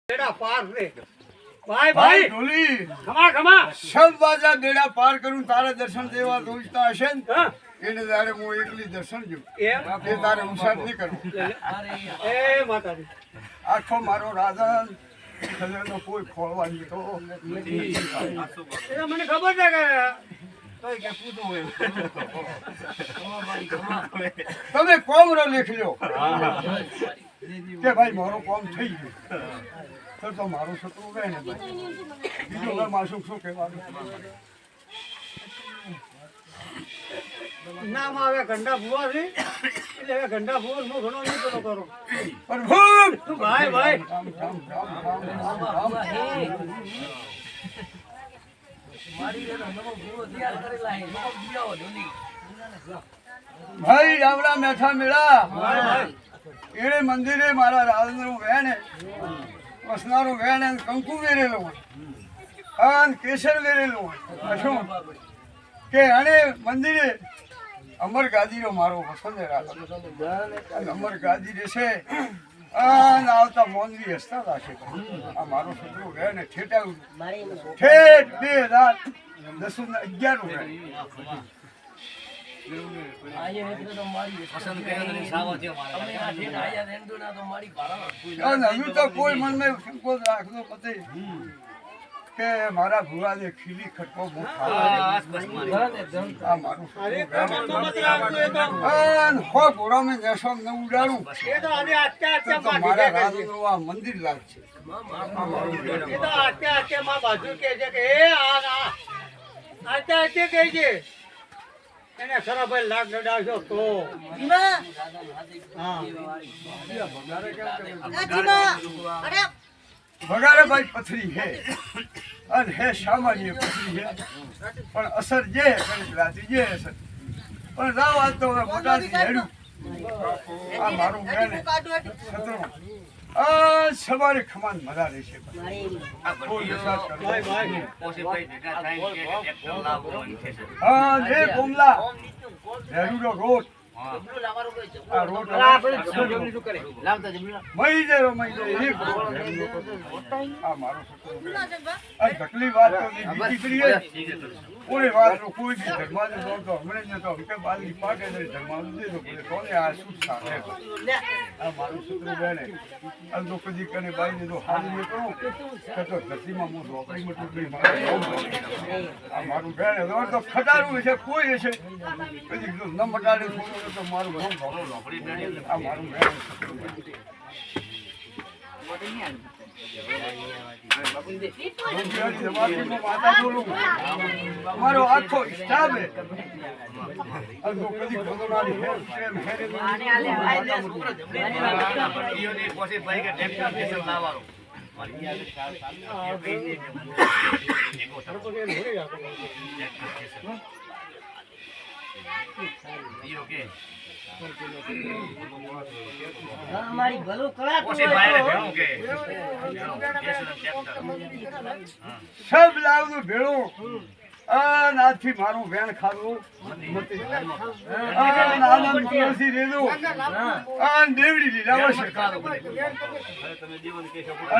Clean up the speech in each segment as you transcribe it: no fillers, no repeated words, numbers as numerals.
बेड़ा पार रे भाई भाई ढोली खमा खमा सब बाजा बेड़ा पार करूं तारे दर्शन देवा दोस्ता हશે ને हां એને તારે હું એકલી દર્શન જો એમ એ તારે ઉસાર નહીં કરું એ માતાજી આખો મારો રાજન ખજાનો કોઈ ખોળવા નીકળો એ મને ખબર છે કે તોય કે પૂતો હોય તમે કોમરો લખી લો કે ભાઈ મારો કોમ થઈ ગયો તો મારું સતું રહે ને ભાઈ બીજું હવે મારું શું કહેવાનું નામ આવે ગંડા ભુવા છે એટલે હવે ગંડા ભુવા નો ઘણો નહીં પેલો કરો પ્રભુ તું ભાઈ ભાઈ રામ રામ રામ રામ રામ ભાઈ રાવડા મેઠા મેળા એને મંદિરે મારા રાજનું વેણ વસનારું વેણ અને કંકુ વેરેલું હોય અને કેસર વેરેલું હોય શું કે આને મંદિરે અમર ગાદીનો મારો પસંદ રાખ અમર ગાદી રહેશે અને આવતા મોનવી હસતા રાખે આ મારો છોકરો વેણ ઠેટાવું ઠેઠ 2010 ને 11 હજુ તો કોઈ મનમાં સંકોચ રાખતો નથી કે મારા ભુવાને ખીલી ખટકો ઉડાડું એ તો આજે આટકે આટકે માં મારા રાજનું આ મંદિર લાગશે એ તો આટકે આટકે માં બાજુ કે છે કે એ આ આટકે આટકે કહે છે એને ખરા ભાઈ લાગ લડાવશો તો હા ભગાડે ભાઈ પથરી હે અને હે સામાન્ય પથરી હે પણ અસર જે રાતી જે અસર પણ રાવ આજ તો મોટાથી હેડું આ મારું બેને સવારે ખમાન મજા રહેશે હા જે કોમલા હેરુડો રોટ આ રોટ મહી જાય એક આ મારો આ ઘટલી વાત તો દીકરી કોઈ વાત કોઈ બી ધર્માનું નો તો હમણે તો કે બાલી પાકે ને ધર્માનું દે તો કોને આ શું થાય આ મારું સૂત્ર બેને આ તો કદી કને બાઈ ને તો હાલી ને કહું કે તો ધરતીમાં મો રોકડી માં ટુકડી મારે આ મારું બેને તો ખટારું છે કોઈ છે કદી ન મટાડે છોડો તો મારું ઘણું ઘણો રોકડી બેને આ મારું બેને મારો આખો સ્ટાફ મારી ભલું કળા સબ લાવનું ભેળું નાથી મારું વેણ ખાધું આનંદ તુલસી રેલું દેવડી લીલા વર્ષે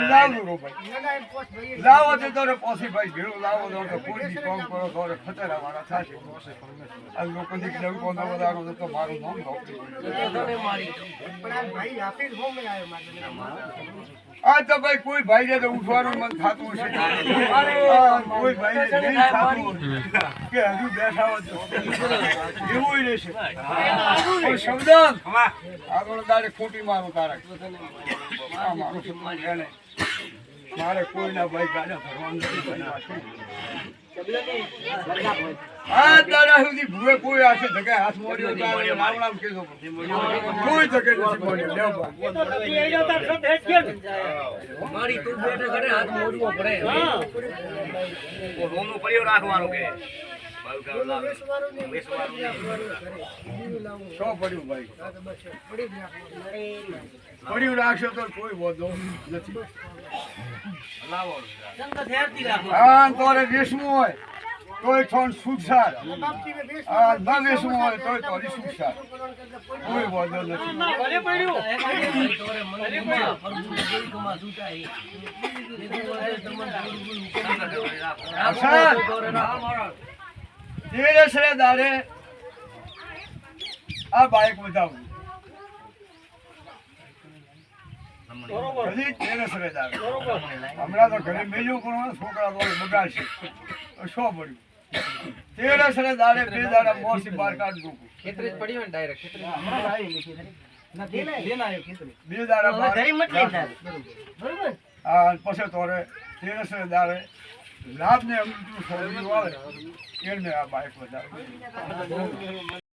લાવનું રો ભાઈ લાવો તો તોરે પોસી ભાઈ ભેળું લાવો તો કોઈ બી કામ કરો તો ખતરા વાળા થશે આ લોકો ની ડંકો ન વધારો તો મારું નામ આ તો ભાઈ કોઈ ભાઈ ને તો ઉઠવાનું મન થતું હશે કોઈ ભાઈ ને નહીં થતું કે હજુ બેઠા હોય એવું રહેશે પણ શબ્દ આગળ દાડે ખોટી મારું તારા મારું સન્માન છે ને મારે કોઈના ભાઈ ગાડા ભરવાનું નથી બનવા આ દાડા સુધી ભૂવે કોઈ આશે જગ્યાએ હાથ મોડ્યો રાવણામ કીધો કોઈ જગ્યાએ નથી મોડ્યો મારી તું બેઠે ઘરે હાથ મોડવો પડે રોમનું પડ્યો રાખવાનું કે શું પડ્યું ભાઈ પડ્યું રાખશો તો કોઈ વાંધો નથી હા તોરે વેસવું હોય તોય થોડ સુખસાર આ ના વેસવું હોય તોય થોડી સુખસાર કોઈ વાંધો નથી ભલે પડ્યું તોરે મને ગમા, પ્રભુ જોઈ ગમા છૂટાય. અસર ધીરે સરે દાડે આ બાઈક વધાવું બરોબર હજી ધીરે સરે દાડે બરોબર હમણાં તો ઘરે મેલ્યું પણ છોકરા તો બગાડશે તો શું પડ્યું તેરે સરે દાડે બે દાડા મોસી બહાર કાઢ દઉં ખેતરી જ પડી હોય ને ડાયરેક્ટ ખેતરી બે દાડા બહાર ઘરે મત લઈ તારે. બરોબર? હા પછી તોરે તેરે સરે દાડે લાભ ને અમૃત છોડ્યું આવે એને આ બાઈક વધારે